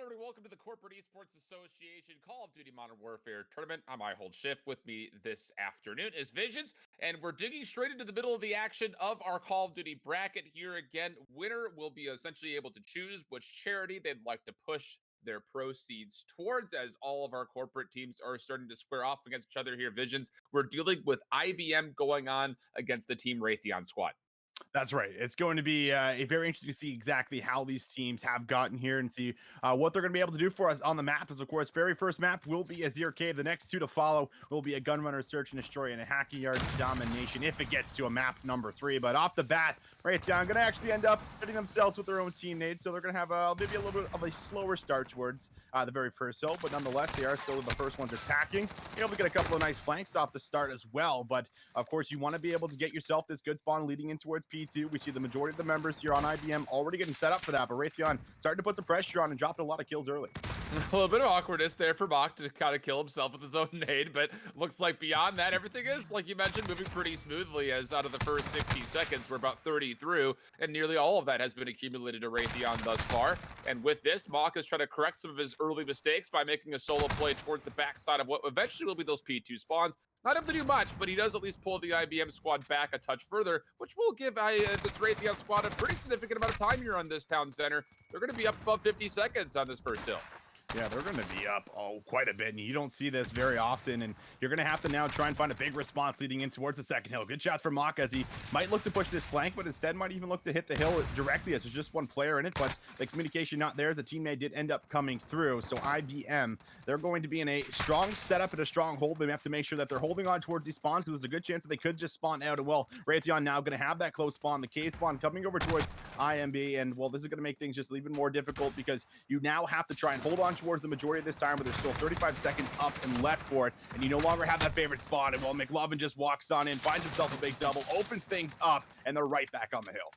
everybody. Welcome to the Corporate Esports Association Call of Duty Modern Warfare Tournament. I'm I Hold Shift. With me this afternoon is Visions, and we're digging straight into the middle of the action of our Call of Duty bracket here again. Winner will be essentially able to choose which charity they'd like to push their proceeds towards, as all of our corporate teams are starting to square off against each other here. Visions, we're dealing with IBM going on against the Team Raytheon squad. That's right. It's going to be very interesting to see exactly how these teams have gotten here and see what they're going to be able to do for us on the map. As of course, very first map will be Azir Cave. The next two to follow will be a Gunrunner Search and Destroy and a Hacking Yard Domination if it gets to a map number 3. But off the bat, Raytheon going to actually end up hitting themselves with their own teammates. So they're going to have maybe a little bit of a slower start towards the very first hill. But nonetheless, they are still the first ones attacking. Able to get a couple of nice flanks off the start as well. But of course, you want to be able to get yourself this good spawn leading in towards P2. We see the majority of the members here on IBM already getting set up for that, but Raytheon starting to put some pressure on and dropped a lot of kills early. A little bit of awkwardness there for Mach to kind of kill himself with his own nade, but looks like beyond that, everything is, like you mentioned, moving pretty smoothly, as out of the first 60 seconds, we're about 30 through, and nearly all of that has been accumulated to Raytheon thus far. And with this, Mach is trying to correct some of his early mistakes by making a solo play towards the backside of what eventually will be those P2 spawns. Not able to do much, but he does at least pull the IBM squad back a touch further, which will give this Raytheon squad a pretty significant amount of time here on this town center. They're going to be up above 50 seconds on this first hill. Yeah, they're going to be up quite a bit, and you don't see this very often, and you're going to have to now try and find a big response leading in towards the second hill. Good shot from Mach, as he might look to push this flank, but instead might even look to hit the hill directly, as there's just one player in it, but the communication not there. The teammate did end up coming through, so IBM, they're going to be in a strong setup and a strong hold. They have to make sure that they're holding on towards these spawns, because there's a good chance that they could just spawn out, and well, Raytheon now going to have that close spawn, the cave spawn coming over towards IMB, and well, this is going to make things just even more difficult, because you now have to try and hold on towards the majority of this time, but there's still 35 seconds up and left for it, and you no longer have that favorite spawn. And well, McLovin just walks on in, finds himself a big double, opens things up, and they're right back on the hill.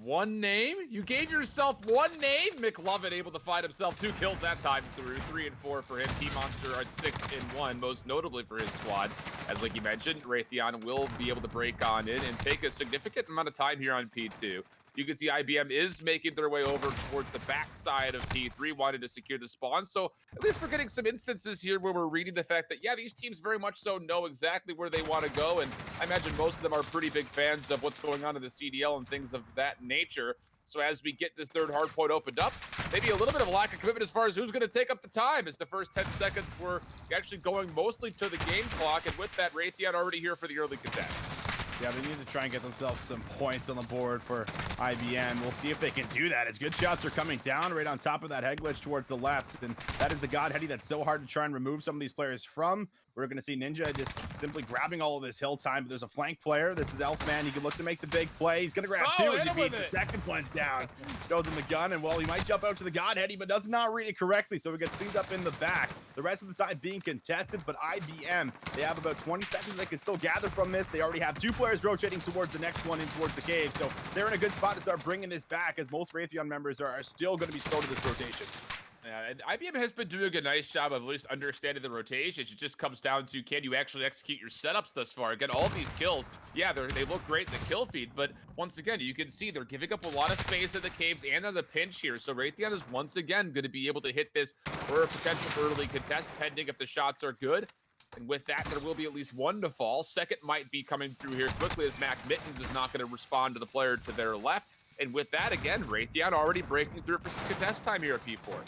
One name? You gave yourself one name? McLovin able to find himself 2 kills that time through, 3 and 4 for him. T-Monster at 6 and 1, most notably for his squad. As like you mentioned, Raytheon will be able to break on in and take a significant amount of time here on P2. You can see IBM is making their way over towards the backside of P3, wanting to secure the spawn. So at least we're getting some instances here where we're reading the fact that, yeah, these teams very much so know exactly where they want to go. And I imagine most of them are pretty big fans of what's going on in the CDL and things of that nature. So as we get this third hardpoint opened up, maybe a little bit of a lack of commitment as far as who's going to take up the time, as the first 10 seconds were actually going mostly to the game clock. And with that, Raytheon already here for the early contest. Yeah, they need to try and get themselves some points on the board for IBM. We'll see if they can do that, as good shots are coming down right on top of that head glitch towards the left. And that is the God Heady that's so hard to try and remove some of these players from. We're going to see Ninja just simply grabbing all of this hill time. But there's a flank player. This is Elfman. He can look to make the big play. He's going to grab 2 as he beats the second one down. Goes in the gun, and well, he might jump out to the God Heady, but does not read it correctly. So he gets cleaned up in the back. The rest of the time being contested, but IBM, they have about 20 seconds they can still gather from this. They already have 2 players rotating towards the next one in towards the cave. So they're in a good spot to start bringing this back, as most Raytheon members are still going to be slow to this rotation. Yeah, and IBM has been doing a nice job of at least understanding the rotations. It just comes down to, can you actually execute your setups thus far? Again, all these kills, yeah, they look great in the kill feed, but once again, you can see they're giving up a lot of space in the caves and on the pinch here. So Raytheon is once again going to be able to hit this for a potential early contest, pending if the shots are good. And with that, there will be at least 1 to fall. Second might be coming through here quickly, as Max Mittens is not going to respond to the player to their left. And with that, again, Raytheon already breaking through for some contest time here at P4.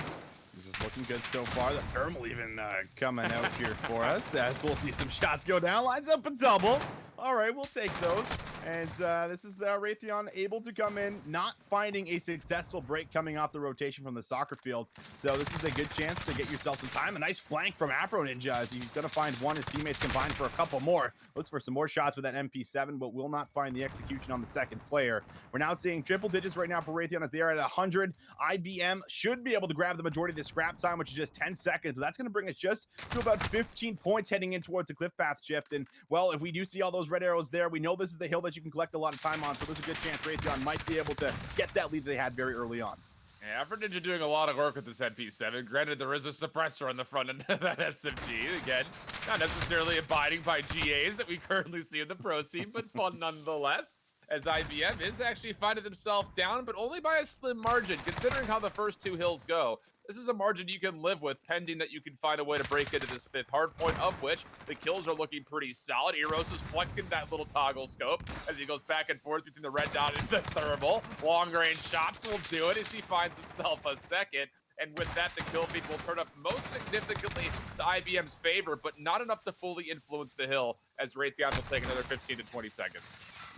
This is looking good so far. The thermal even coming out here for us, as we'll see some shots go down. Lines up a double. All right, we'll take those. And this is Raytheon able to come in, not finding a successful break coming off the rotation from the soccer field. So this is a good chance to get yourself some time. A nice flank from Afro Ninja, as he's going to find one. His teammates combined for a couple more. Looks for some more shots with that MP7, but will not find the execution on the second player. We're now seeing triple digits right now for Raytheon, as they are at 100. IBM should be able to grab the majority of the scrap time, which is just 10 seconds. But that's going to bring us just to about 15 points heading in towards the cliff path shift. And, well, if we do see all those red arrows there, we know this is the hill that you can collect a lot of time on, so there's a good chance Raytheon might be able to get that lead they had very early on. Yeah, Afro Ninja doing a lot of work with this MP7. Granted, there is a suppressor on the front end of that SMG. Again, not necessarily abiding by GAs that we currently see in the pro scene, but fun nonetheless. As IBM is actually finding themselves down, but only by a slim margin, considering how the first 2 hills go. this is a margin you can live with, pending that you can find a way to break into this 5th hard point, of which the kills are looking pretty solid. Eros is flexing that little toggle scope as he goes back and forth between the red dot and the thermal. Long range shots will do it as he finds himself a second. And with that, the kill feed will turn up most significantly to IBM's favor, but not enough to fully influence the hill, as Raytheon will take another 15 to 20 seconds.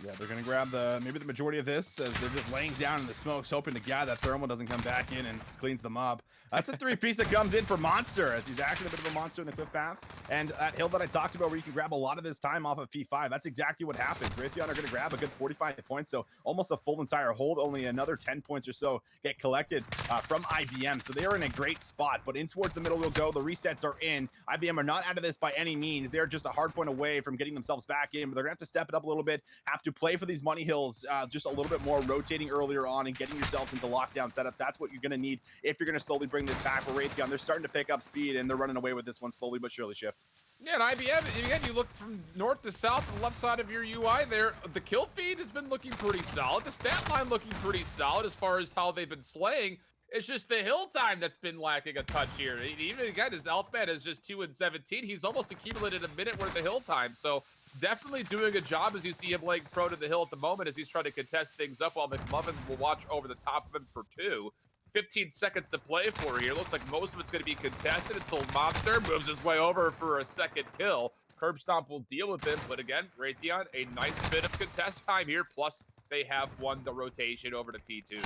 Yeah, they're going to grab maybe the majority of this as they're just laying down in the smokes, hoping to God that thermal doesn't come back in and cleans them up. That's a 3-piece that comes in for Monster, as he's actually a bit of a monster in the cliff path. And that hill that I talked about where you can grab a lot of this time off of P5, that's exactly what happens. Raytheon are going to grab a good 45 points, so almost a full entire hold. Only another 10 points or so get collected from IBM. So they are in a great spot, but in towards the middle we'll go. The resets are in. IBM are not out of this by any means. They're just a hard point away from getting themselves back in, but they're going to have to step it up a little bit, have to play for these money hills just a little bit more, rotating earlier on and getting yourself into lockdown setup. That's what you're going to need if you're going to slowly bring this back for Raytheon. They're starting to pick up speed, and they're running away with this one slowly but surely, Shift. Yeah, and IBM, again, you look from north to south, the left side of your UI there, the kill feed has been looking pretty solid. The stat line looking pretty solid as far as how they've been slaying. It's just the hill time that's been lacking a touch here. Even again, his Elfman is just 2 and 17. He's almost accumulated a minute worth of hill time. So definitely doing a job as you see him laying pro to the hill at the moment as he's trying to contest things up while McLovin will watch over the top of him for 2. 15 seconds to play for here. Looks like most of it's going to be contested until Monster moves his way over for a second kill. Curb Stomp will deal with him, but again, Raytheon, a nice bit of contest time here, plus they have won the rotation over to P2.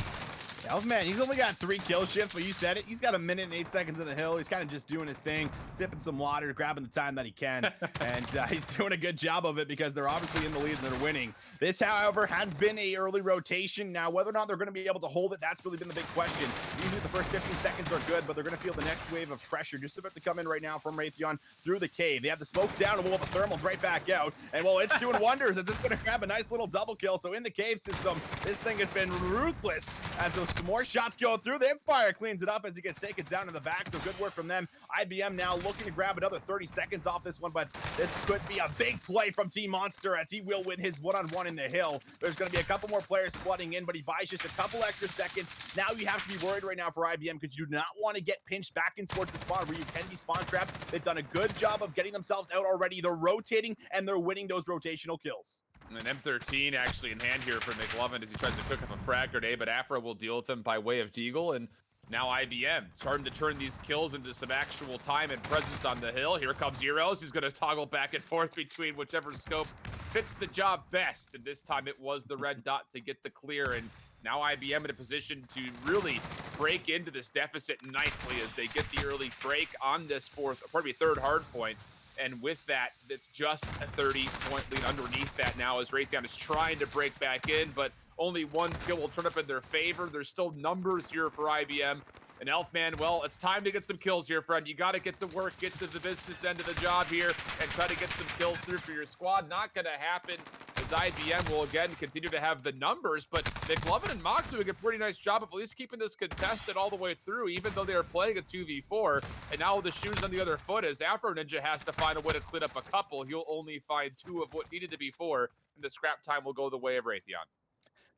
Elfman, he's only got 3 kill shifts, but you said it. He's got a minute and 8 seconds in the hill. He's kind of just doing his thing, sipping some water, grabbing the time that he can. And he's doing a good job of it because they're obviously in the lead and they're winning. This, however, has been a early rotation. Now, whether or not they're going to be able to hold it, that's really been the big question. Usually the first 15 seconds are good, but they're going to feel the next wave of pressure just about to come in right now from Raytheon through the cave. They have the smokes down, and the thermal's right back out. And, well, it's doing wonders as it's going to grab a nice little double kill. So in the cave system, this thing has been ruthless as those more shots go through. The Fire cleans it up as he gets taken down in the back, so good work from them. IBM now looking to grab another 30 seconds off this one, but this could be a big play from Team Monster as he will win his one-on-one in the hill. There's going to be a couple more players flooding in, but he buys just a couple extra seconds. Now you have to be worried right now for IBM because you do not want to get pinched back in towards the spawn where you can be spawn trapped. They've done a good job of getting themselves out already. They're rotating, and they're winning those rotational kills. An M13 actually in hand here for McLovin as he tries to cook up a frag grenade, but Afro will deal with him by way of Deagle, and now IBM starting to turn these kills into some actual time and presence on the hill. Here comes Heroes. He's going to toggle back and forth between whichever scope fits the job best, and this time it was the red dot to get the clear, and now IBM in a position to really break into this deficit nicely as they get the early break on this third hard point. And with that, it's just a 30-point lead underneath that now as Raytheon is trying to break back in, but only one kill will turn up in their favor. There's still numbers here for IBM. And Elfman, well, it's time to get some kills here, friend. You got to get to work, get to the business end of the job here, and try to get some kills through for your squad. Not going to happen as IBM will, again, continue to have the numbers, but McLovin and Mock doing a pretty nice job of at least keeping this contested all the way through, even though they are playing a 2v4. And now the shoes on the other foot as Afro Ninja has to find a way to clean up a couple. He'll only find 2 of what needed to be 4, and the scrap time will go the way of Raytheon.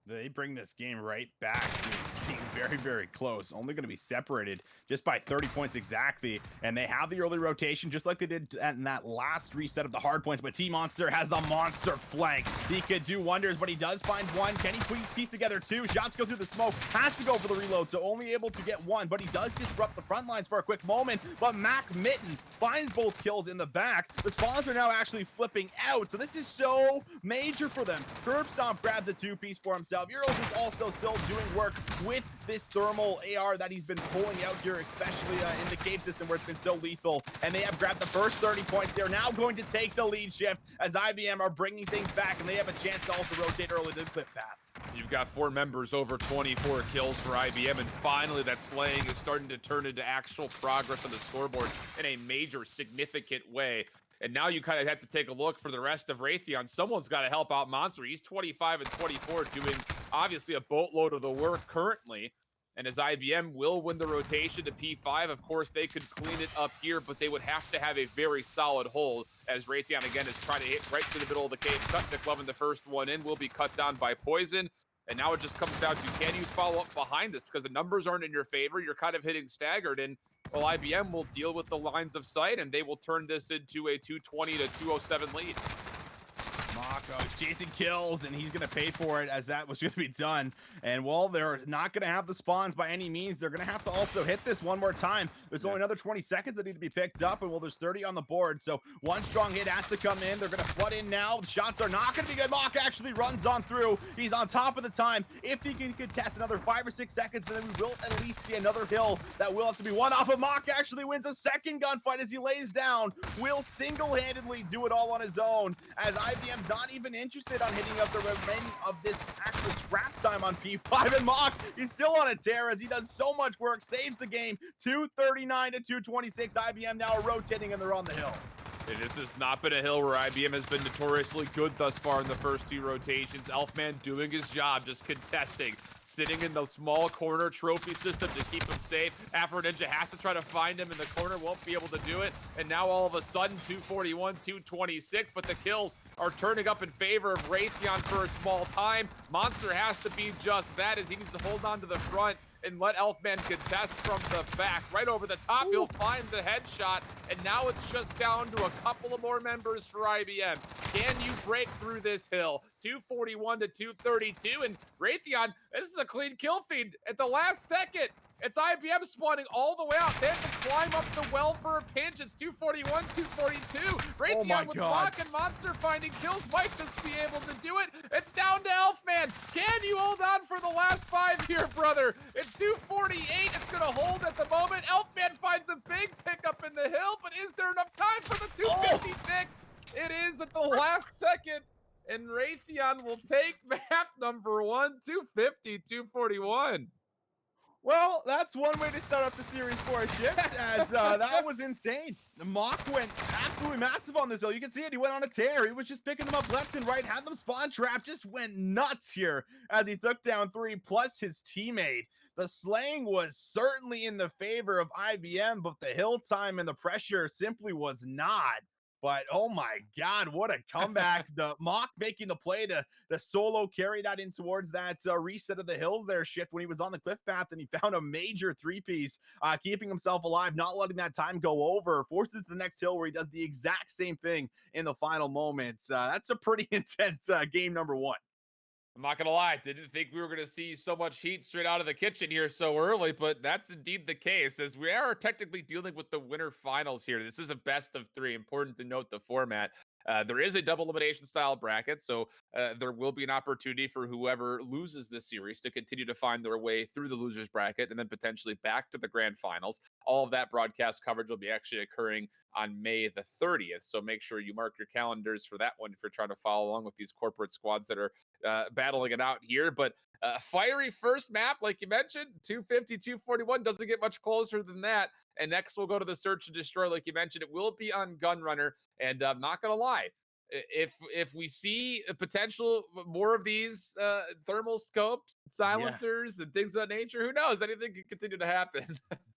They bring this game right back to being very, very close. Only going to be separated just by 30 points exactly. And they have the early rotation just like they did in that last reset of the hard points. But Team Monster has a monster flank. He could do wonders, but he does find 1. Can he please piece together 2? Shots go through the smoke. Has to go for the reload, so only able to get 1. But he does disrupt the front lines for a quick moment. But Mac Mitten finds both kills in the back. The spawns are now actually flipping out. So this is so major for them. Curb Stomp grabs a 2-piece for himself. Euros is also still doing work with this thermal AR that he's been pulling out here, especially in the cave system where it's been so lethal. And they have grabbed the first 30 points. They're now going to take the lead shift as IBM are bringing things back, and they have a chance to also rotate early to the clip path. You've got 4 members over 24 kills for IBM, and finally that slaying is starting to turn into actual progress on the scoreboard in a major, significant way. And now you kind of have to take a look for the rest of Raytheon. Someone's got to help out Monster. He's 25 and 24, doing obviously a boatload of the work currently. And as IBM will win the rotation to P5, of course, they could clean it up here, but they would have to have a very solid hold as Raytheon, again, is trying to hit right through the middle of the cave. Cut McLovin, the first one in, will be cut down by Poison. And now it just comes down to, can you follow up behind this? Because the numbers aren't in your favor. You're kind of hitting staggered. And well, IBM will deal with the lines of sight, and they will turn this into a 220 to 207 lead. Mako is chasing kills, and he's going to pay for it as that was going to be done. And while they're not going to have the spawns by any means, they're going to have to also hit this one more time. There's only another 20 seconds that need to be picked up, and well, there's 30 on the board. So one strong hit has to come in. They're going to flood in now. The shots are not going to be good. Mock actually runs on through. He's on top of the time. If he can contest another 5 or 6 seconds, then we will at least see another hill that will have to be won off of. Mock actually wins a second gunfight as he lays down. Will single-handedly do it all on his own, as IBM's not even interested on hitting up the remaining of this actual scrap time on P5. And Mock, he's still on a tear as he does so much work, saves the game. 239 to 226. IBM now rotating, and they're on the hill. This has not been a hill where IBM has been notoriously good thus far in the first 2 rotations. Elfman doing his job, just contesting, sitting in the small corner trophy system to keep him safe. Afro Ninja has to try to find him in the corner, won't be able to do it. And now all of a sudden, 241, 226, but the kills are turning up in favor of Raytheon for a small time. Monster has to be just that, as he needs to hold on to the front and let Elfman contest from the back. Right over the top, he'll find the headshot, and now it's just down to a couple of more members for IBM. Can you break through this hill? 241 to 232, and Raytheon, this is a clean kill feed at the last second. It's IBM spawning all the way out. They have to climb up the well for a pinch. It's 241, 242. Raytheon with Mock and Monster finding kills might just be able to do it. It's down to Elfman. Can you hold on for the last 5 here, brother? It's 248. It's going to hold at the moment. Elfman finds a big pickup in the hill, but is there enough time for the 250 pick? It is at the last second, and Raytheon will take map number 1, 250, 241. Well, that's one way to start up the series for a shift, as that was insane. The Mock went absolutely massive on this hill. You can see it. He went on a tear. He was just picking them up left and right, had them spawn trap, just went nuts here as he took down 3 plus his teammate. The slaying was certainly in the favor of IBM, but the hill time and the pressure simply was not. But oh my God, what a comeback. The Mock making the play to solo carry that in towards that reset of the hills there shift when he was on the cliff path, and he found a major 3-piece, keeping himself alive, not letting that time go over, forces the next hill where he does the exact same thing in the final moments. That's a pretty intense game number 1. I'm not gonna lie, didn't think we were gonna see so much heat straight out of the kitchen here so early, but that's indeed the case, as we are technically dealing with the winter finals here. This is a best of 3. Important to note the format. There is a double elimination style bracket, so there will be an opportunity for whoever loses this series to continue to find their way through the losers bracket and then potentially back to the grand finals. All of that broadcast coverage will be actually occurring on May the 30th, so make sure you mark your calendars for that one if you're trying to follow along with these corporate squads that are battling it out here. But fiery first map, like you mentioned, 250, 241, doesn't get much closer than that. And next we'll go to the search and destroy, like you mentioned. It will be on Gunrunner, and I'm not gonna lie, if we see a potential more of these thermal scopes, silencers, and things of that nature, who knows? Anything can continue to happen.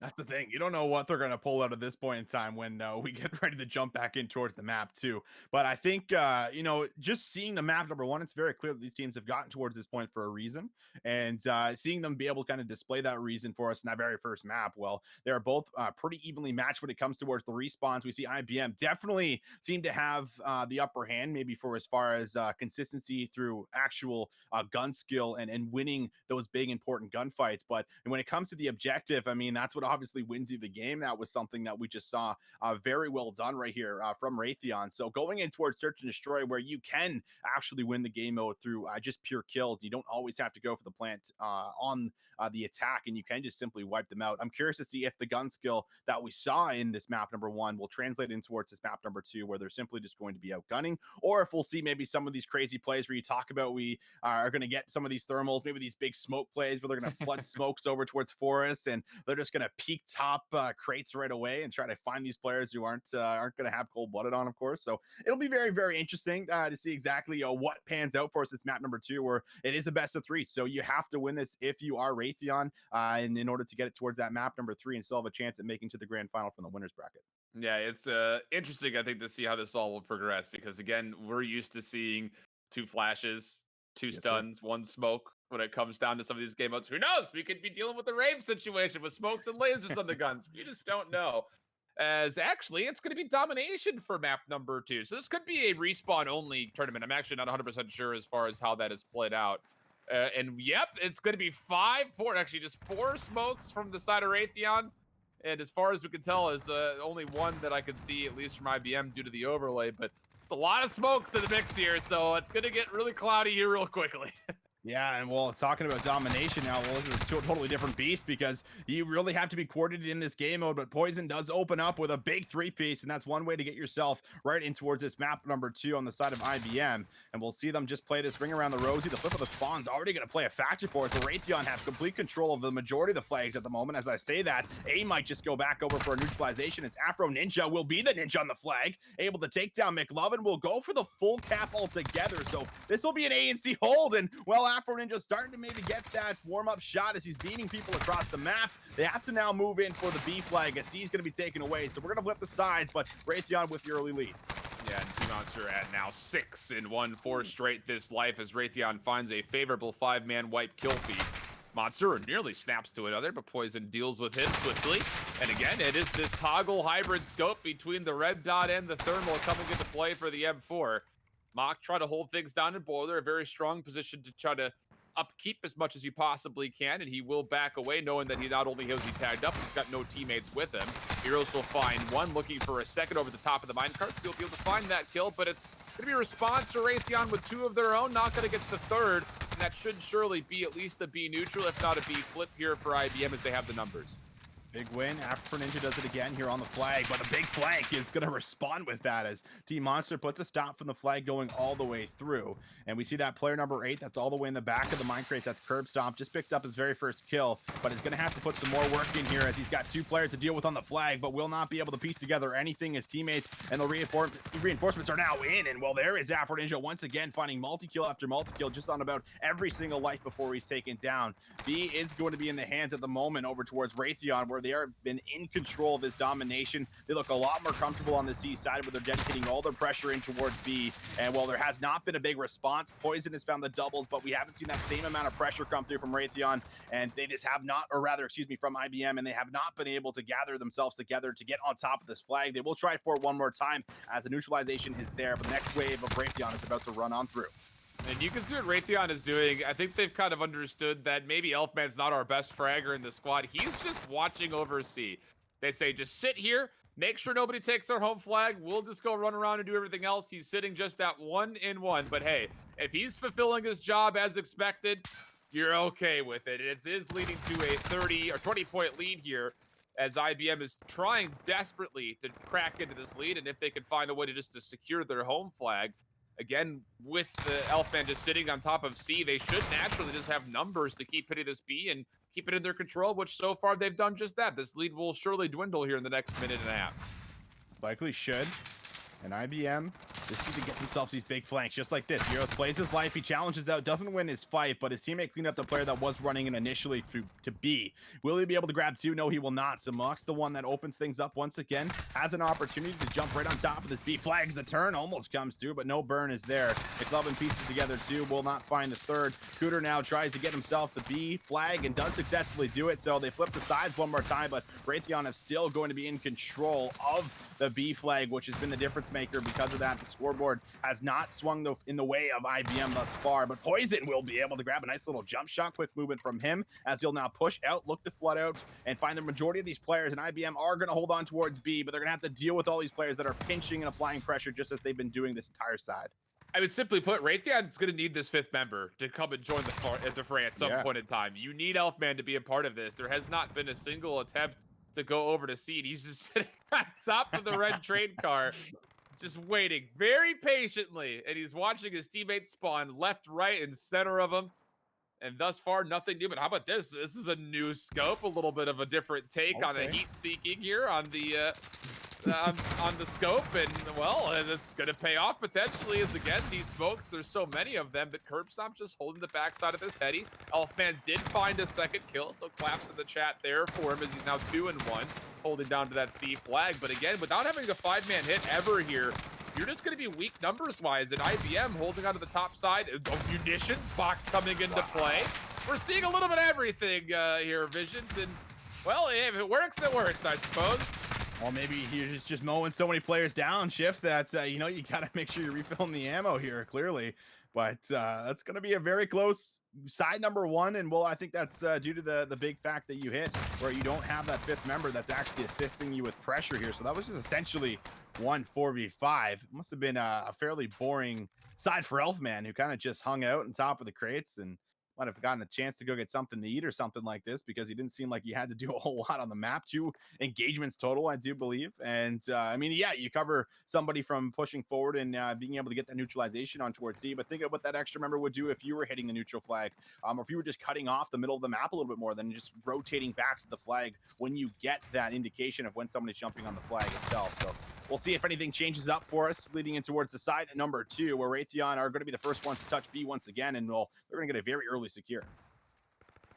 That's the thing. You don't know what they're going to pull out at this point in time when we get ready to jump back in towards the map too. But I think, just seeing the map number 1, it's very clear that these teams have gotten towards this point for a reason. And seeing them be able to kind of display that reason for us in that very first map, well, they're both pretty evenly matched when it comes towards the respawns. We see IBM definitely seem to have the upper hand, maybe for as far as consistency through actual gun skill and winning those big important gunfights. But when it comes to the objective, I mean, that's what obviously wins you the game. That was something that we just saw very well done right here from Raytheon. So going in towards search and destroy, where you can actually win the game mode through just pure kills, you don't always have to go for the plant on the attack, and you can just simply wipe them out. I'm curious to see if the gun skill that we saw in this map number 1 will translate in towards this map number 2, where they're simply just going to be outgunning, or if we'll see maybe some of these crazy plays where you talk about we are going to get some of these thermals, maybe these big smoke plays where they're going to flood smokes over towards forests, and they're just going to peek top crates right away and try to find these players who aren't going to have cold-blooded on, of course. So it'll be very, very interesting to see exactly what pans out for us. It's map number 2, where it is a best of 3. So you have to win this if you are Raytheon, and in order to get it towards that map number 3 and still have a chance at making to the grand final from the winners bracket. Yeah, it's interesting, I think, to see how this all will progress, because again, we're used to seeing 2 flashes, 2 Yes, sir. stuns, 1 smoke when it comes down to some of these game modes. Who knows? We could be dealing with a rave situation with smokes and lasers on the guns. We just don't know. As actually, it's going to be domination for map number 2. So this could be a respawn only tournament. I'm actually not 100% sure as far as how that is played out. And yep, it's going to be 4, actually just 4 smokes from the side of Raytheon. And as far as we can tell, is only one that I can see, at least from IBM, due to the overlay. But it's a lot of smokes in the mix here, so it's going to get really cloudy here real quickly. Yeah, and well, talking about domination now, well, this is a totally different beast because you really have to be coordinated in this game mode, but Poison does open up with a big 3-piece, and that's one way to get yourself right in towards this map number 2 on the side of IBM, and we'll see them just play this ring around the rosy. The flip of the spawn's already going to play a factor for it, so Raytheon have complete control of the majority of the flags at the moment. As I say that, A might just go back over for a neutralization. It's Afro Ninja will be the ninja on the flag, able to take down McLovin, will go for the full cap altogether, so this will be an ANC hold, and well, Afro Ninja starting to maybe get that warm-up shot as he's beating people across the map. They have to now move in for the B flag as C is going to be taken away. So we're going to flip the sides, but Raytheon with the early lead. Yeah, and T-Monster at now 6 in 4 straight this life as Raytheon finds a favorable 5-man wipe kill feed. Monster nearly snaps to another, but Poison deals with him swiftly. And again, it is this toggle hybrid scope between the red dot and the thermal coming into play for the M4. Mock try to hold things down in Boiler, a very strong position to try to upkeep as much as you possibly can, and he will back away knowing that he not only has he tagged up, he's got no teammates with him. Heroes will find one, looking for a second over the top of the minecart. He'll be able to find that kill, but it's going to be a response to Raytheon with 2 of their own, not going to get to the third, and that should surely be at least a B neutral, if not a B flip here for IBM as they have the numbers. Big win. Afro Ninja does it again here on the flag, but a big flank is going to respond with that as Team Monster put the stop from the flag going all the way through. And we see that player number 8, that's all the way in the back of the mine crate, that's Curb Stomp, just picked up his very first kill, but is going to have to put some more work in here as he's got 2 players to deal with on the flag, but will not be able to piece together anything. His teammates and the reinforcements are now in, and well, there is Afro Ninja once again finding multi-kill after multi-kill just on about every single life before he's taken down. B is going to be in the hands at the moment over towards Raytheon, where they are been in control of this domination. They look a lot more comfortable on the C side where they're dedicating all their pressure in towards B. And while there has not been a big response, Poison has found the doubles, but we haven't seen that same amount of pressure come through from Raytheon, and they just have not, or rather, excuse me, from IBM, and they have not been able to gather themselves together to get on top of this flag. They will try for it one more time as the neutralization is there, but the next wave of Raytheon is about to run on through. And you can see what Raytheon is doing. I think they've kind of understood that maybe Elfman's not our best fragger in the squad. He's just watching over C. They say, just sit here, make sure nobody takes our home flag. We'll just go run around and do everything else. He's sitting just at 1 in 1. But hey, if he's fulfilling his job as expected, you're okay with it. It is leading to a 30 or 20-point lead here as IBM is trying desperately to crack into this lead. And if they can find a way to secure their home flag, again, with the Elfman just sitting on top of C, they should naturally just have numbers to keep hitting this B and keep it in their control, which so far they've done just that. This lead will surely dwindle here in the next minute and a half. Likely should. And IBM just need to get themselves these big flanks just like this. Heroes plays his life, he challenges out, doesn't win his fight, but his teammate cleaned up the player that was running in initially to B. Will he be able to grab 2? No, he will not. So Mock's the one that opens things up once again, has an opportunity to jump right on top of this B. Flags the turn, almost comes through, but no burn is there. McLovin pieces together 2, will not find the third. Cooter now tries to get himself the B flag and does successfully do it, so they flip the sides one more time, but Raytheon is still going to be in control of the B flag, which has been the difference maker. Because of that, the scoreboard has not swung in the way of IBM thus far, but Poison will be able to grab a nice little jump shot, quick movement from him as he'll now push out, look to flood out, and find the majority of these players, and IBM are going to hold on towards B, but they're going to have to deal with all these players that are pinching and applying pressure just as they've been doing this entire side. I mean, simply put, Raytheon's going to need this 5th member to come and join the fray at some point in time. You need Elfman to be a part of this. There has not been a single attempt to go over to C. He's just sitting on top of the red train car, just waiting very patiently, and he's watching his teammates spawn left, right, and center of him. And thus far, nothing new. But how about this? This is a new scope, a little bit of a different take on a heat seeking here on the on the scope, and well, it's going to pay off potentially. As again, these smokes, there's so many of them, but Curb Stomp just holding the backside of his heady. Elfman did find a second kill, so claps in the chat there for him as he's now 2 in 1, holding down to that C flag. But again, without having a 5-man hit ever here, you're just going to be weak numbers-wise, and IBM holding onto the top side. Munitions box coming into play. We're seeing a little bit of everything here, Visions, and, well, if it works, I suppose. Well, maybe you're just mowing so many players down, Shift, that, you know, you got to make sure you're refilling the ammo here, clearly. But that's going to be a very close side number one. And, well, I think that's due to the big fact that you hit, where you don't have that fifth member that's actually assisting you with pressure here. So that was just essentially 4v5. It must have been a fairly boring side for Elfman, who kind of just hung out on top of the crates and might have gotten a chance to go get something to eat or something like this, because he didn't seem like he had to do a whole lot on the map. 2 engagements total, I do believe. And I mean, yeah, you cover somebody from pushing forward and being able to get that neutralization on towards C, but think of what that extra member would do if you were hitting the neutral flag, or if you were just cutting off the middle of the map a little bit more than just rotating back to the flag when you get that indication of when somebody's jumping on the flag itself. So we'll see if anything changes up for us leading in towards the side at number 2, where Raytheon are going to be the first ones to touch B once again, and well, they're going to get a very early secure.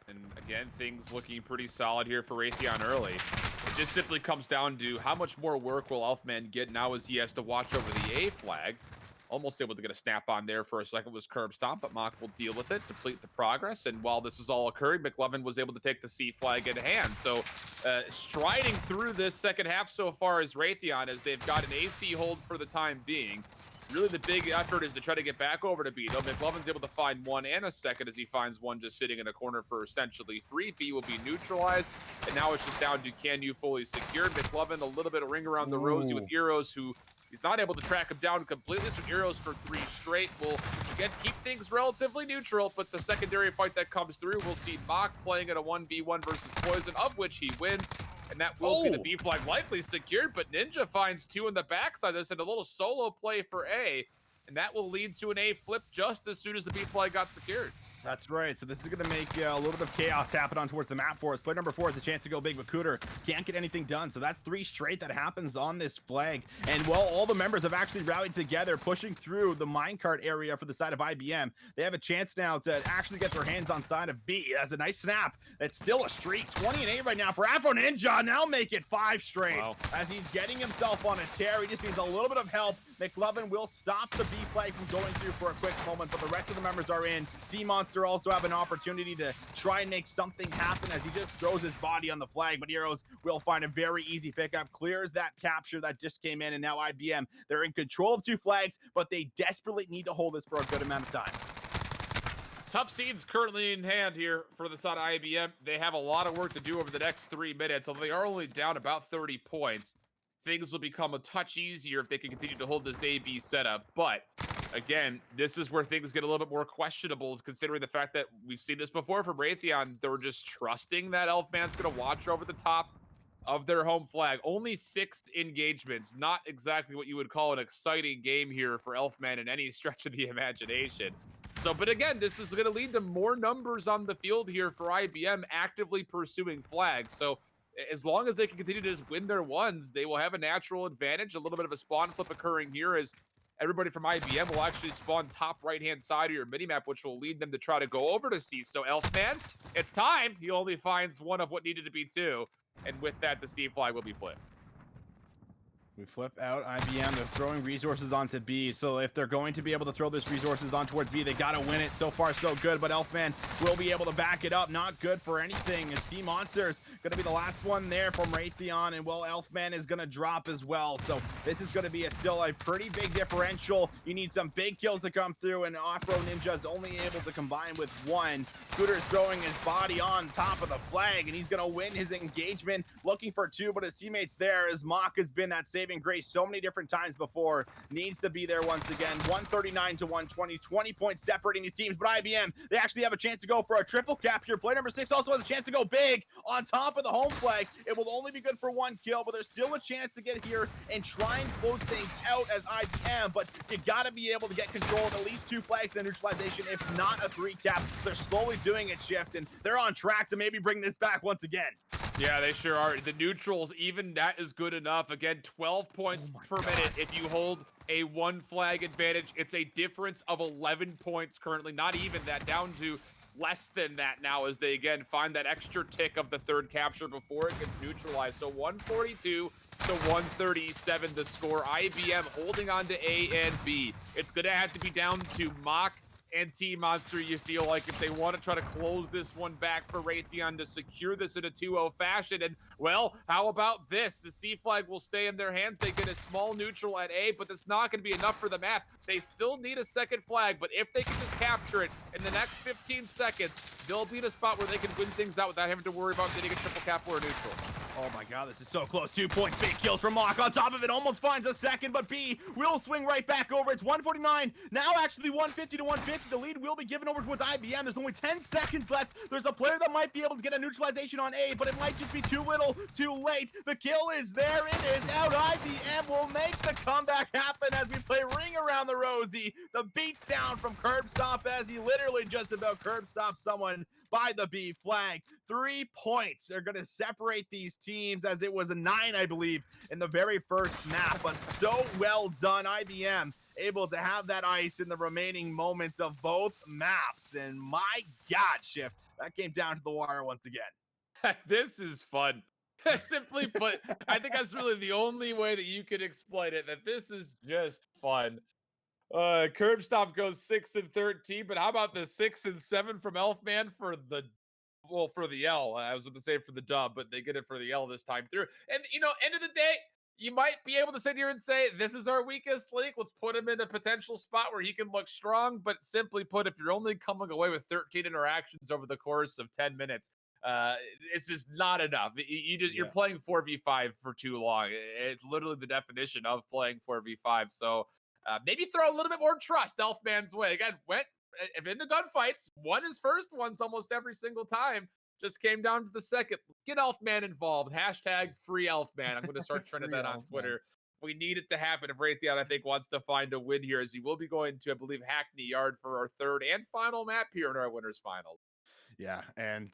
And again, things looking pretty solid here for Raytheon early. It just simply comes down to how much more work will Elfman get now as he has to watch over the A flag. Almost able to get a snap on there for a second was Curb Stomp, but Mock will deal with it, deplete the progress. And while this is all occurring, McLovin was able to take the C flag in hand. So striding through this second half so far is Raytheon, as they've got an AC hold for the time being. Really, the big effort is to try to get back over to B, though McLovin's able to find 1 and a second as he finds 1 just sitting in a corner for essentially 3. B will be neutralized, and now it's just down to can you fully secure. McLovin, a little bit of ring around the rosy with Eros, who he's not able to track him down completely, so Eros for 3 straight will, again, keep things relatively neutral, but the secondary fight that comes through, we'll see Mock playing at a 1v1 versus Poison, of which he wins. And that will be the B flag likely secured, but Ninja finds 2 in the backside of this and a little solo play for A. And that will lead to an A flip just as soon as the B flag got secured. That's right. So this is going to make a little bit of chaos happen on towards the map for us. Play number 4 has a chance to go big, but Cooter can't get anything done. So that's 3 straight that happens on this flag. And well, all the members have actually rallied together, pushing through the minecart area for the side of IBM. They have a chance now to actually get their hands on side of B. That's a nice snap. It's still a streak. 20 and 8 right now for Afro Ninja. Now make it 5 straight. Wow. As he's getting himself on a tear. He just needs a little bit of help. McLovin will stop the B flag from going through for a quick moment, but the rest of the members are in. C-Monster also have an opportunity to try and make something happen as he just throws his body on the flag, but Heroes will find a very easy pickup, clears that capture that just came in, and now IBM, they're in control of 2 flags, but they desperately need to hold this for a good amount of time. Tough scenes currently in hand here for the side of IBM. They have a lot of work to do over the next 3 minutes, although they are only down about 30 points. Things will become a touch easier if they can continue to hold this A-B setup, but again, this is where things get a little bit more questionable, considering the fact that we've seen this before from Raytheon. They're just trusting that Elfman's going to watch over the top of their home flag. Only 6 engagements, not exactly what you would call an exciting game here for Elfman in any stretch of the imagination. So, but again, this is going to lead to more numbers on the field here for IBM actively pursuing flags. So as long as they can continue to just win their ones, they will have a natural advantage. A little bit of a spawn flip occurring here as everybody from IBM will actually spawn top right-hand side of your minimap, which will lead them to try to go over to C. So Elfman, it's time. He only finds 1 of what needed to be 2. And with that, the C flag will be flipped. We flip out IBM. They're throwing resources onto B. So if they're going to be able to throw those resources on towards B, they got to win it. So far, so good. But Elfman will be able to back it up. Not good for anything. As Team Monsters going to be the last one there from Raytheon. And well, Elfman is going to drop as well. So this is going to be still a pretty big differential. You need some big kills to come through. And Afro Ninja is only able to combine with 1. Scooter's throwing his body on top of the flag. And he's going to win his engagement. Looking for 2, but his teammates there, as Mock has been that saving grace so many different times before, needs to be there once again. 139 to 120, 20 points separating these teams, but IBM, they actually have a chance to go for a triple cap here. Play number 6 also has a chance to go big on top of the home flag. It will only be good for 1 kill, but there's still a chance to get here and try and close things out as IBM, but you gotta be able to get control of at least 2 flags in neutralization, if not a 3 cap. They're slowly doing it, Shift, and they're on track to maybe bring this back once again. Yeah, they sure are. The neutrals, even that is good enough. Again, 12 points per minute if you hold a 1 flag advantage. It's a difference of 11 points currently, not even that, down to less than that now as they again find that extra tick of the third capture before it gets neutralized. So 142 to 137 the score. IBM holding on to A and B. It's going to have to be down to Mock and T-Monster, you feel like, if they want to try to close this one back for Raytheon to secure this in a 2-0 fashion. And, well, how about this? The C flag will stay in their hands. They get a small neutral at A, but that's not going to be enough for the map. They still need a second flag, but if they can just capture it in the next 15 seconds, they'll be in a spot where they can win things out without having to worry about getting a triple cap or a neutral. Oh my god, this is so close. 2 points, big kills from Mock. On top of it, almost finds a second, but B will swing right back over. It's 149. Now actually 150 to 150. The lead will be given over towards IBM. There's only 10 seconds left. There's a player that might be able to get a neutralization on A, but it might just be too little, too late. The kill is there. It is out. IBM will make the comeback happen as we play Ring Around the Rosie. The beat down from Curb Stomp as he literally just about curb stopped someone by the B flag. 3 points are going to separate these teams, as it was a 9, I believe, in the very first map. But so well done, IBM, able to have that ice in the remaining moments of both maps. And my God, Shift, that came down to the wire once again. This is fun. Simply put, I think that's really the only way that you could explain it, that this is just fun. Curb Stomp goes 6 and 13, but how about the 6 and 7 from Elfman for the L? I was going to say for the dub, but they get it for the L this time through. And end of the day, you might be able to sit here and say, this is our weakest link. Let's put him in a potential spot where he can look strong. But simply put, if you're only coming away with 13 interactions over the course of 10 minutes, it's just not enough. You're playing 4v5 for too long. It's literally the definition of playing 4v5. So maybe throw a little bit more trust Elfman's way. Again, if in the gunfights, won his first ones almost every single time. Just came down to the second. Let's get Elfman involved. Hashtag free Elfman. I'm going to start trending that on Twitter. We need it to happen if Raytheon, I think, wants to find a win here, as he will be going to, I believe, Hackney Yard for our third and final map here in our winners finals. Yeah, and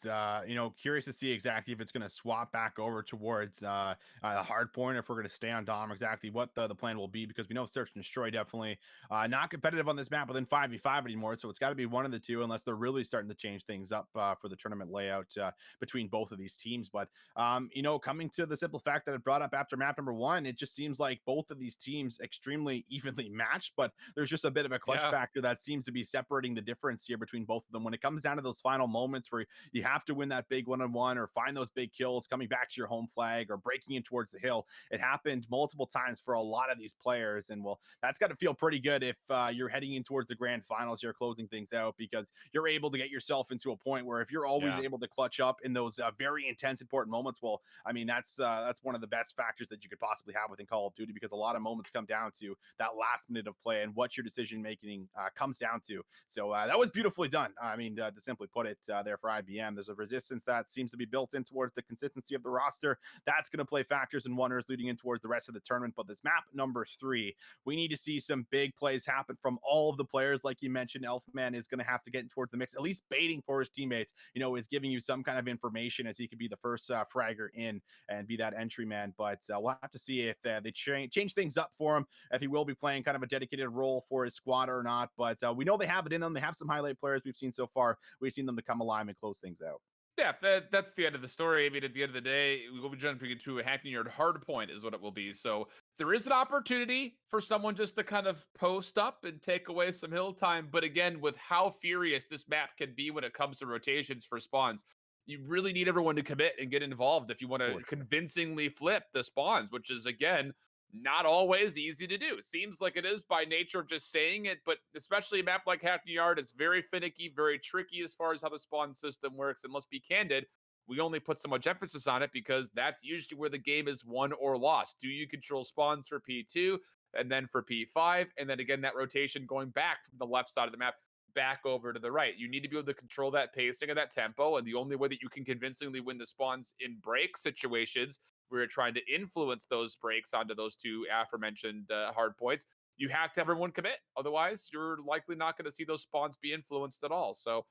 curious to see exactly if it's going to swap back over towards the hard point, or if we're going to stay on Dom, exactly what the plan will be, because we know Search and Destroy definitely not competitive on this map within 5v5 anymore, so it's got to be one of the two, unless they're really starting to change things up for the tournament layout between both of these teams. But coming to the simple fact that it brought up after map number 1, it just seems like both of these teams extremely evenly matched, but there's just a bit of a clutch factor that seems to be separating the difference here between both of them when it comes down to those final moments where you have to win that big one-on-one or find those big kills coming back to your home flag or breaking in towards the hill. It happened multiple times for a lot of these players, and well, that's got to feel pretty good if you're heading in towards the grand finals, you're closing things out, because you're able to get yourself into a point where if you're always able to clutch up in those very intense, important moments, well, I mean, that's one of the best factors that you could possibly have within Call of Duty, because a lot of moments come down to that last minute of play and what your decision making comes down to. So that was beautifully done. I mean, to simply put it, there for IBM. There's a resistance that seems to be built in towards the consistency of the roster. That's going to play factors and wonders leading in towards the rest of the tournament. But this map number 3, we need to see some big plays happen from all of the players. Like you mentioned, Elfman is going to have to get towards the mix, at least baiting for his teammates, is giving you some kind of information as he could be the first fragger in and be that entry man. But we'll have to see if they change things up for him, if he will be playing kind of a dedicated role for his squad or not. But we know they have it in them. They have some highlight players we've seen so far. We've seen them to come alive and close things out. Yeah, that's the end of the story. I mean, at the end of the day, we will be jumping into a Hackney Yard hard point is what it will be. So there is an opportunity for someone just to kind of post up and take away some hill time. But again, with how furious this map can be when it comes to rotations for spawns, you really need everyone to commit and get involved if you want to convincingly flip the spawns, which is, again, not always easy to do. It seems like it is by nature of just saying it, but especially a map like Hackney Yard is very finicky, very tricky as far as how the spawn system works. And let's be candid, we only put so much emphasis on it because that's usually where the game is won or lost. Do you control spawns for P2 and then for P5? And then again, that rotation going back from the left side of the map back over to the right. You need to be able to control that pacing and that tempo. And the only way that you can convincingly win the spawns in break situations, we're trying to influence those breaks onto those two aforementioned hard points, you have to have everyone commit. Otherwise, you're likely not going to see those spawns be influenced at all. So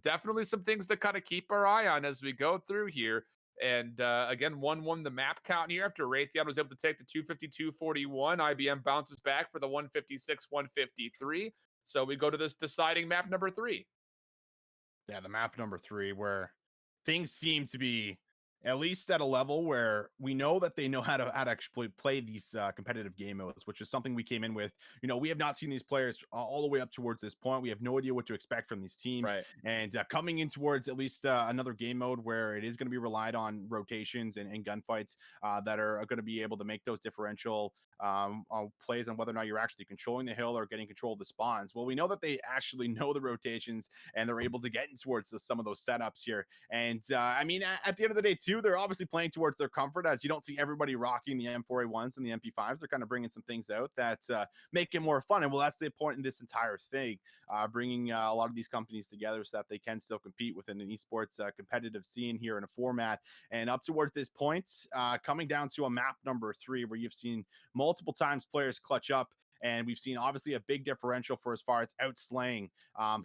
definitely some things to kind of keep our eye on as we go through here. And again, 1-1 the map count here after Raytheon was able to take the 252-41. IBM bounces back for the 156-153. So we go to this deciding map number 3. Yeah, the map number 3 where things seem to be at least at a level where we know that they know how to actually play these competitive game modes, which is something we came in with. We have not seen these players all the way up towards this point. We have no idea what to expect from these teams. Right. And coming in towards at least another game mode where it is going to be relied on rotations and gunfights that are going to be able to make those differential plays on whether or not you're actually controlling the hill or getting control of the spawns. Well, we know that they actually know the rotations and they're able to get in towards some of those setups here. And I mean, at the end of the day, too, they're obviously playing towards their comfort, as you don't see everybody rocking the M4A1s and the MP5s. They're kind of bringing some things out that make it more fun. And well, that's the point in this entire thing, bringing a lot of these companies together so that they can still compete within an esports competitive scene here in a format. And up towards this point, coming down to a map number 3 where you've seen multiple times players clutch up. And we've seen obviously a big differential for as far as outslaying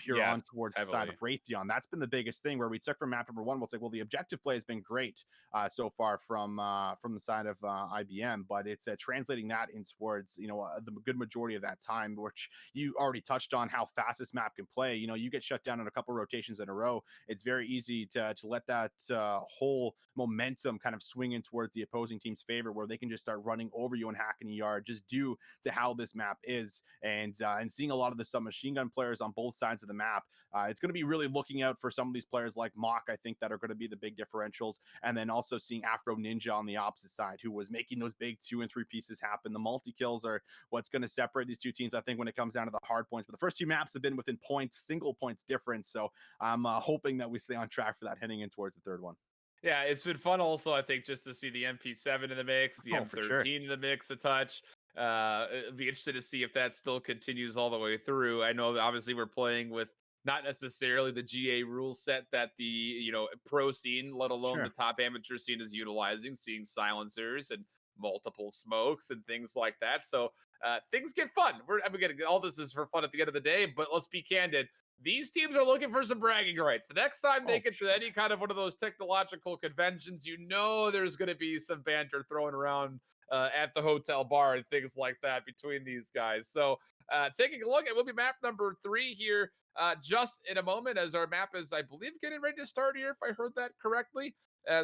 here on towards the side of Raytheon. That's been the biggest thing where we took from map number 1. We'll say, well, the objective play has been great so far from the side of IBM, but it's translating that in towards, the good majority of that time, which you already touched on how fast this map can play. You get shut down in a couple rotations in a row. It's very easy to let that whole momentum kind of swing in towards the opposing team's favor, where they can just start running over you and hacking a yard just due to how this map is. And seeing a lot of the submachine gun players on both sides of the map, it's going to be really looking out for some of these players like Mock, I think, that are going to be the big differentials. And then also seeing Afro Ninja on the opposite side, who was making those big 2 and 3 pieces happen. The multi-kills are what's going to separate these two teams, I think, when it comes down to the hard points. But the first 2 maps have been within single points difference. So I'm hoping that we stay on track for that heading in towards the third one. Yeah, it's been fun also, I think, just to see the MP7 in the mix, the M13 in the mix a touch. It'd be interesting to see if that still continues all the way through. I know obviously we're playing with not necessarily the GA rule set that the pro scene, let alone the top amateur scene, is utilizing, seeing silencers and multiple smokes and things like that. So things get fun. All this is for fun at the end of the day, but let's be candid. These teams are looking for some bragging rights. The next time they get to any kind of one of those technological conventions, there's going to be some banter thrown around at the hotel bar and things like that between these guys. So taking a look at, will be map number 3 here just in a moment, as our map is, I believe, getting ready to start here, if I heard that correctly.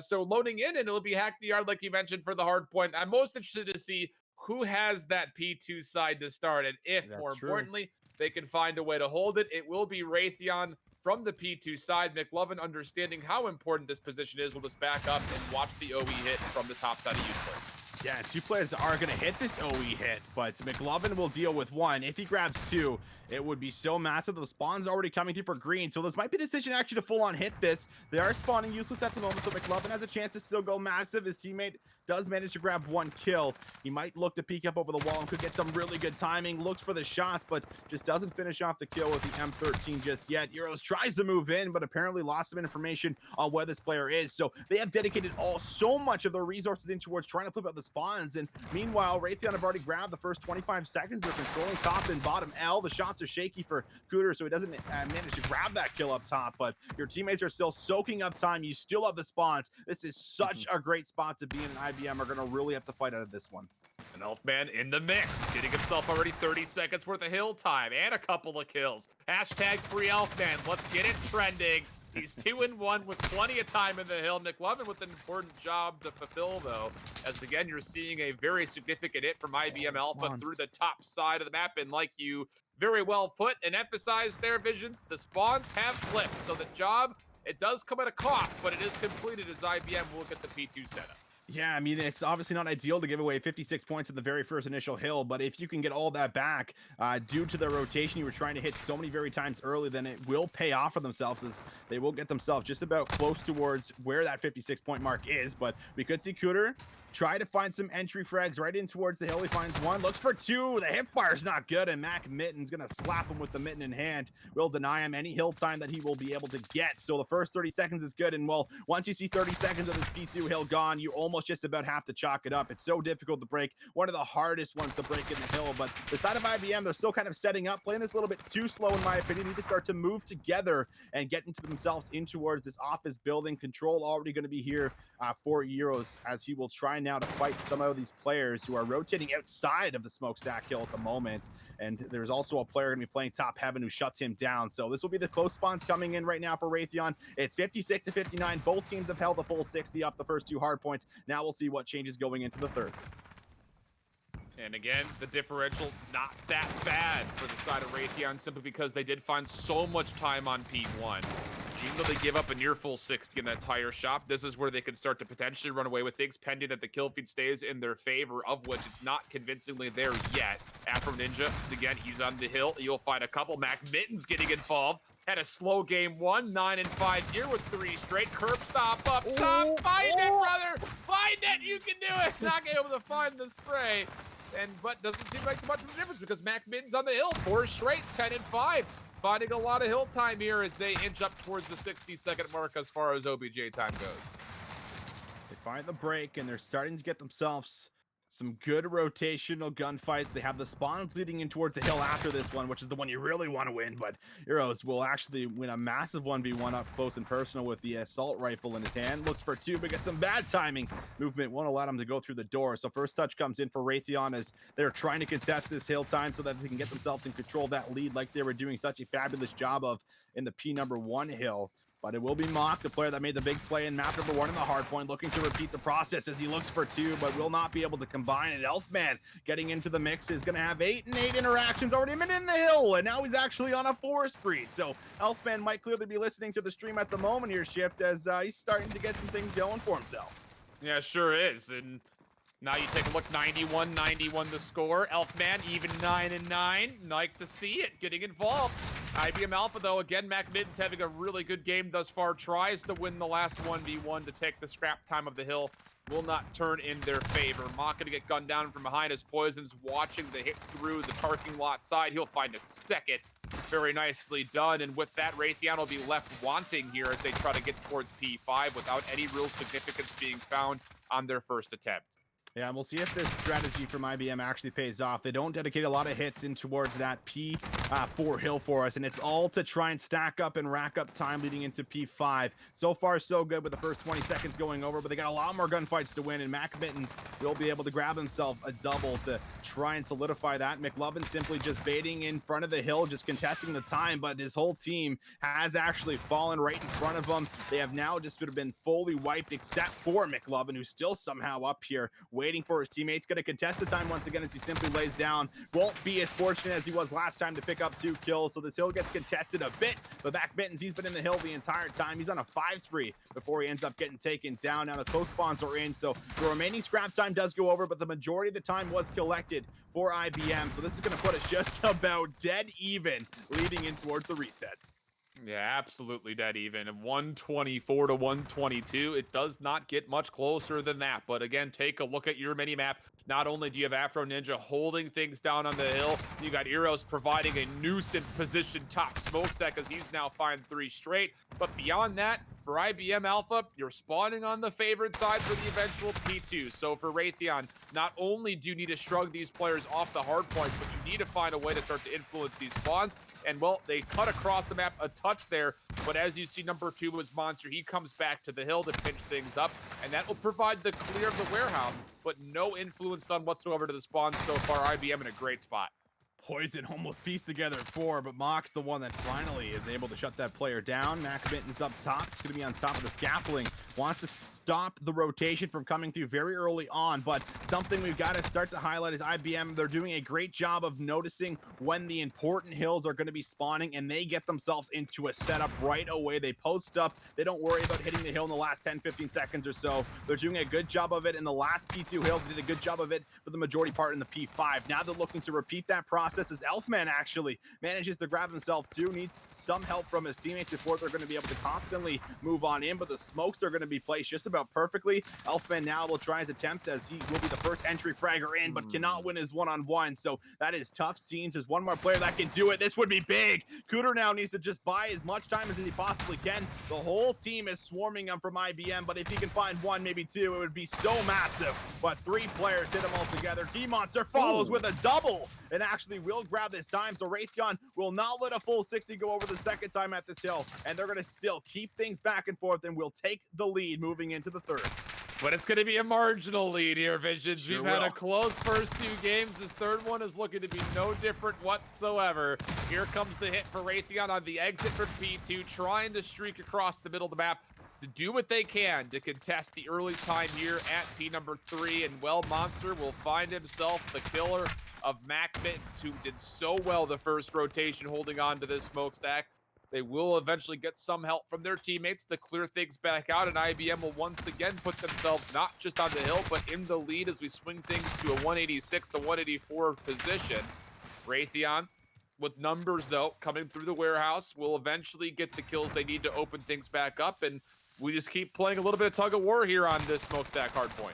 So loading in, and it'll be Hack the Yard, like you mentioned, for the hard point. I'm most interested to see who has that P2 side to start, and if, more importantly, they can find a way to hold it. It will be Raytheon from the P2 side. McLovin, understanding how important this position is, will just back up and watch the OE hit from the top side of Useless. Yeah, 2 players are going to hit this OE hit, but McLovin will deal with 1. If he grabs 2, it would be so massive. The spawn's already coming through for green, so this might be the decision actually to full-on hit this. They are spawning Useless at the moment, so McLovin has a chance to still go massive. His teammate does manage to grab 1 kill. He might look to peek up over the wall and could get some really good timing. Looks for the shots, but just doesn't finish off the kill with the M13 just yet. Euros tries to move in, but apparently lost some information on where this player is. So they have dedicated so much of their resources in towards trying to flip out the spawns. And meanwhile, Raytheon have already grabbed the first 25 seconds. They're controlling top and bottom L. The shots are shaky for Cooter, so he doesn't manage to grab that kill up top. But your teammates are still soaking up time. You still have the spawns. This is such a great spot to be in. An IBM are going to really have to fight out of this one. An Elfman in the mix, getting himself already 30 seconds worth of hill time and a couple of kills. Hashtag free Elfman. Let's get it trending. He's 2-1 with plenty of time in the hill. McLovin with an important job to fulfill, though, as again, you're seeing a very significant hit from IBM Alpha through the top side of the map. And like you very well put and emphasized there, Visions, the spawns have flipped. So the job, it does come at a cost, but it is completed as IBM will get the P2 setup. Yeah, I mean, it's obviously not ideal to give away 56 points at the very first initial hill, but if you can get all that back due to the rotation you were trying to hit so many very times early, then it will pay off for themselves, as they will get themselves just about close towards where that 56-point mark is. But we could see Cooter try to find some entry frags right in towards the hill. He finds 1, looks for 2. The hip fire's not good, and Mac Mitten's gonna slap him with the mitten in hand. Will deny him any hill time that he will be able to get. So the first 30 seconds is good, and well, once you see 30 seconds of this P2 hill gone, you almost just about have to chalk it up. It's so difficult to break. One of the hardest ones to break in the hill, but the side of IBM, they're still kind of setting up, playing this a little bit too slow in my opinion. Need to start to move together and get into themselves in towards this office building. Control already going to be here for Euros, as he will try and trying now to fight some of these players who are rotating outside of the smokestack hill at the moment. And there's also a player going to be playing top heaven who shuts him down. So this will be the close spawns coming in right now for Raytheon. It's 56 to 59. Both teams have held the full 60 off the first 2 hard points. Now we'll see what changes going into the third. And again, the differential not that bad for the side of Raytheon, simply because they did find so much time on P1. Even though they give up a near full 60 in that tire shop, this is where they can start to potentially run away with things, pending that the kill feed stays in their favor, of which it's not convincingly there yet. Afro Ninja, again, he's on the hill. You'll find a couple. Mac Mittens getting involved. Had a slow game 1, 9 and 5 here with 3 straight. Curb stop up top. Find it, brother! Find it! You can do it! Not able to find the spray. But doesn't seem like much of a difference because Mac Mittens on the hill, 4 straight, 10 and 5. Finding a lot of hill time here as they inch up towards the 60-second mark as far as OBJ time goes. They find the break, and they're starting to get themselves some good rotational gunfights. They have the spawns leading in towards the hill after this one, which is the one you really want to win, but Heroes will actually win a massive 1v1 up close and personal with the assault rifle in his hand. Looks for 2, but gets some bad timing. Movement won't allow him to go through the door. So first touch comes in for Raytheon as they're trying to contest this hill time so that they can get themselves in control of that lead like they were doing such a fabulous job of in the P1 hill. But it will be Mock, the player that made the big play in map number 1 in the hard point, looking to repeat the process as he looks for 2, but will not be able to combine it. Elfman getting into the mix is going to have 8 and 8 interactions already been in the hill, and now he's actually on a 4 spree. So Elfman might clearly be listening to the stream at the moment here, Shift, as he's starting to get some things going for himself. Yeah, sure is. And now you take a look, 91-91 the score. Elfman even 9 and 9. Like to see it, getting involved. IBM Alpha, though, again, Mac Mittens having a really good game thus far. Tries to win the last 1v1 to take the scrap time of the hill. Will not turn in their favor. Mock gonna get gunned down from behind as Poison's watching the hit through the parking lot side. He'll find a second. Very nicely done. And with that, Raytheon will be left wanting here as they try to get towards P5 without any real significance being found on their first attempt. Yeah, and we'll see if this strategy from IBM actually pays off. They don't dedicate a lot of hits in towards that P4 hill for us, and it's all to try and stack up and rack up time leading into P5. So far, so good with the first 20 seconds going over, but they got a lot more gunfights to win, and Mac Mittens will be able to grab himself a double to try and solidify that. McLovin simply just baiting in front of the hill, just contesting the time, but his whole team has actually fallen right in front of him. They have now just been fully wiped, except for McLovin, who's still somehow up here, waiting for his teammates. Going to contest the time once again as he simply lays down. Won't be as fortunate as he was last time to pick up 2 kills, so this hill gets contested a bit. But Mac Mittens, he's been in the hill the entire time. He's on a 5 spree before he ends up getting taken down. Now the close spawns are in, so the remaining scrap time does go over, but the majority of the time was collected for IBM. So this is going to put us just about dead even leading in towards the resets. Yeah, absolutely dead even. 124 to 122. It does not get much closer than that. But again, take a look at your mini map. Not only do you have Afro Ninja holding things down on the hill, you got Eros providing a nuisance position top smokestack as he's now fined 3 straight. But beyond that, for IBM Alpha, you're spawning on the favored side for the eventual P2. So for Raytheon, not only do you need to shrug these players off the hard points, but you need to find a way to start to influence these spawns. And, well, they cut across the map a touch there, but as you see, number 2 was Monster. He comes back to the hill to pinch things up, and that will provide the clear of the warehouse, but no influence done whatsoever to the spawn so far. IBM in a great spot. Poison almost pieced together 4, but Mock's the one that finally is able to shut that player down. Mac Mittens up top. It's going to be on top of the scaffolding. Wants to stop the rotation from coming through very early on, but something we've got to start to highlight is IBM. They're doing a great job of noticing when the important hills are going to be spawning, and they get themselves into a setup right away. They post up. They don't worry about hitting the hill in the last 10-15 seconds or so. They're doing a good job of it in the last P2 hill. They did a good job of it for the majority part in the P5. Now they're looking to repeat that process as Elfman actually manages to grab himself too. Needs some help from his teammates before they're going to be able to constantly move on in, but the smokes are going to be placed just about perfectly. Elfman now will try his attempt as he will be the first entry fragger in, but cannot win his one-on-one. So that is tough scenes. There's one more player that can do it. This would be big. Cooter now needs to just buy as much time as he possibly can. The whole team is swarming him from IBM, but if he can find 1, maybe 2, it would be so massive. But 3 players hit him all together. T-Monster follows with a double and actually will grab this time. So Raytheon will not let a full 60 go over the second time at this hill, and they're going to still keep things back and forth and will take the lead moving into the third. But it's going to be a marginal lead here, Visions. Sure We've had will. a close first 2 games. This third one is looking to be no different whatsoever. Here comes the hit for Raytheon on the exit from P2, trying to streak across the middle of the map to do what they can to contest the early time here at P number 3. And well, Monster will find himself the killer of Mac Mittens, who did so well the first rotation holding on to this smokestack. They will eventually get some help from their teammates to clear things back out, and IBM will once again put themselves not just on the hill, but in the lead as we swing things to a 186 to 184 position. Raytheon, with numbers though, coming through the warehouse, will eventually get the kills they need to open things back up, and we just keep playing a little bit of tug of war here on this smokestack hardpoint.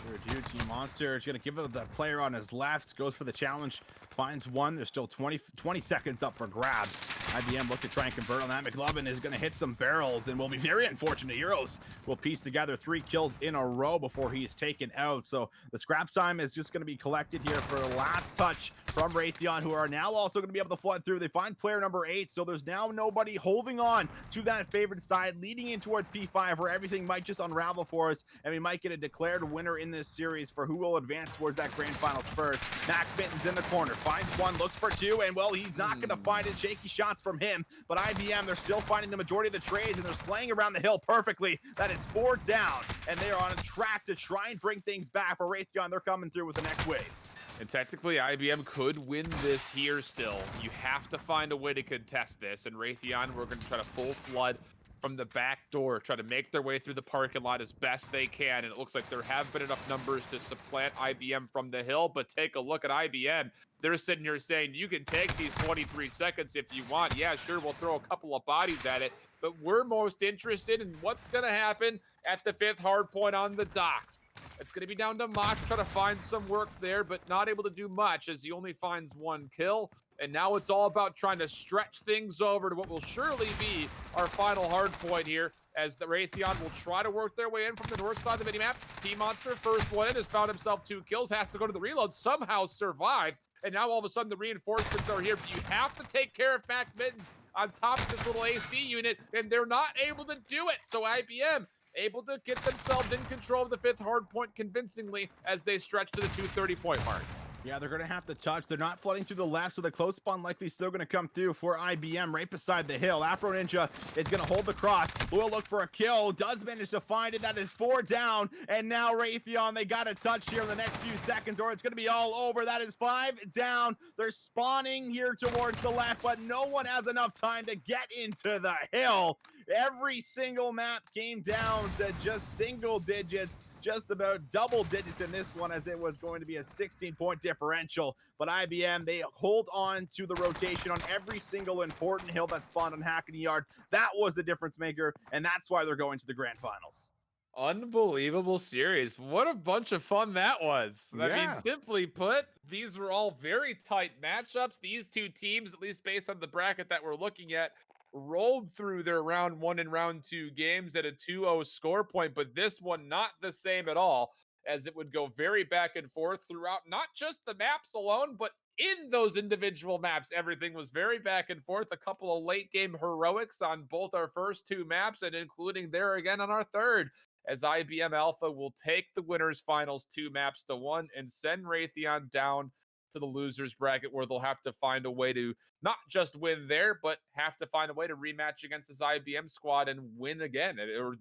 Sure do. Team Monster is going to give it the player on his left, goes for the challenge, finds one. There's still 20 seconds up for grabs. IBM look to try and convert on that. McLovin is going to hit some barrels and will be very unfortunate. Heroes will piece together 3 kills in a row before he is taken out. So the scrap time is just going to be collected here for the last touch from Raytheon, who are now also going to be able to flood through. They find player number 8, so there's now nobody holding on to that favored side, leading in towards P5, where everything might just unravel for us, and we might get a declared winner in this series for who will advance towards that grand finals first. Mac Mittens in the corner, finds one, looks for 2, and well, he's not going to find it. Shaky shots from him, but IBM, they're still finding the majority of the trades, and they're slaying around the hill perfectly. That is 4 down, and they are on a track to try and bring things back. For Raytheon, they're coming through with the next wave. And technically, IBM could win this here still. You have to find a way to contest this. And Raytheon, we're going to try to full flood from the back door, try to make their way through the parking lot as best they can. And it looks like there have been enough numbers to supplant IBM from the hill. But take a look at IBM. They're sitting here saying, you can take these 23 seconds if you want. Yeah, sure, we'll throw a couple of bodies at it. But we're most interested in what's going to happen at the 5th hard point on the docks. It's going to be down to Mox to try to find some work there, but not able to do much as he only finds 1 kill. And now it's all about trying to stretch things over to what will surely be our final hard point here, as the Raytheon will try to work their way in from the north side of the minimap. Team Monster, first one in, has found himself 2 kills, has to go to the reload, somehow survives. And now all of a sudden the reinforcements are here. But you have to take care of Mac Mittens on top of this little AC unit, and they're not able to do it. So IBM able to get themselves in control of the 5th hard point convincingly as they stretch to the 230 point mark. Yeah, they're going to have to touch. They're not flooding to the left, so the close spawn likely still going to come through for IBM right beside the hill. Afro Ninja is going to hold the cross. Will look for a kill. Does manage to find it. That is 4 down. And now Raytheon, they got to touch here in the next few seconds, or it's going to be all over. That is 5 down. They're spawning here towards the left, but no one has enough time to get into the hill. Every single map came down to just single digits. Just about double digits in this one, as it was going to be a 16-point differential. But IBM, they hold on to the rotation on every single important hill that spawned on Hackney Yard. That was the difference maker, and that's why they're going to the grand finals. Unbelievable series. What a bunch of fun that was. I mean, simply put, these were all very tight matchups. These 2 teams, at least based on the bracket that we're looking at, rolled through their round 1 and round 2 games at a 2-0 score point, but this one not the same at all, as it would go very back and forth throughout not just the maps alone, but in those individual maps. Everything was very back and forth. A couple of late game heroics on both our first 2 maps, and including there again on our third, as IBM Alpha will take the winners finals 2 maps to 1 and send Raytheon down to the losers bracket, where they'll have to find a way to not just win there, but have to find a way to rematch against this IBM squad and win again, or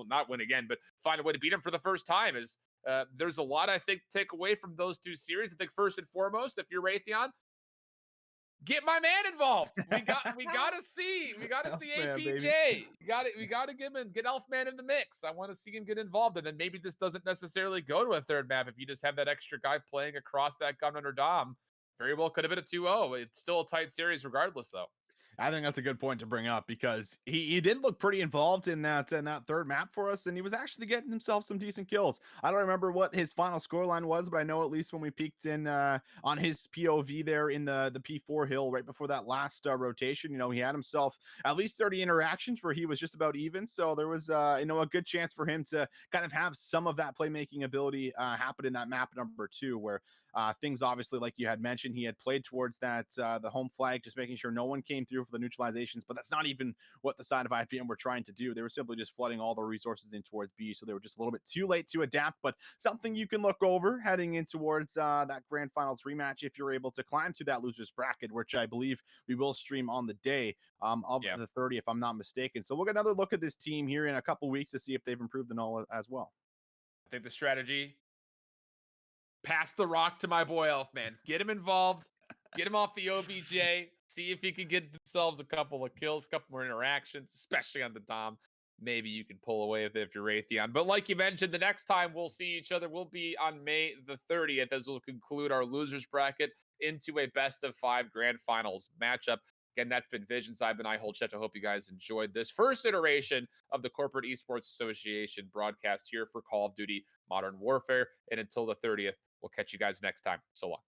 not win again, but find a way to beat them for the first time. As there's a lot, I think, to take away from those 2 series. I think first and foremost, if you're Raytheon, get my man involved. We gotta see APJ. We gotta get Elfman in the mix. I want to see him get involved, and then maybe this doesn't necessarily go to a third map. If you just have that extra guy playing across that gun under Dom, very well could have been a 2-0. It's still a tight series regardless, though. I think that's a good point to bring up, because he did look pretty involved in that third map for us, and he was actually getting himself some decent kills. I don't remember what his final scoreline was, but I know at least when we peeked in on his POV there in the P4 hill right before that last rotation, he had himself at least 30 interactions where he was just about even. So there was a good chance for him to kind of have some of that playmaking ability happen in that map number 2, where Things obviously, like you had mentioned, he had played towards that the home flag, just making sure no one came through for the neutralizations. But that's not even what the side of IPM were trying to do. They were simply just flooding all the resources in towards B, so they were just a little bit too late to adapt. But something you can look over heading in towards that grand finals rematch if you're able to climb to that losers bracket, which I believe we will stream on the day of the 30th, if I'm not mistaken. So we'll get another look at this team here in a couple weeks to see if they've improved and all as well. I think the strategy, pass the rock to my boy Elfman. Get him involved. Get him off the OBJ. See if he can get themselves a couple of kills, a couple more interactions, especially on the Dom. Maybe you can pull away with it if you're Raytheon. But like you mentioned, the next time we'll see each other will be on May the 30th, as we'll conclude our losers bracket into a best of 5 grand finals matchup. Again, that's been Visions. I've been Holchett. I hope you guys enjoyed this first iteration of the Corporate Esports Association broadcast here for Call of Duty Modern Warfare. And until the 30th, we'll catch you guys next time. So long.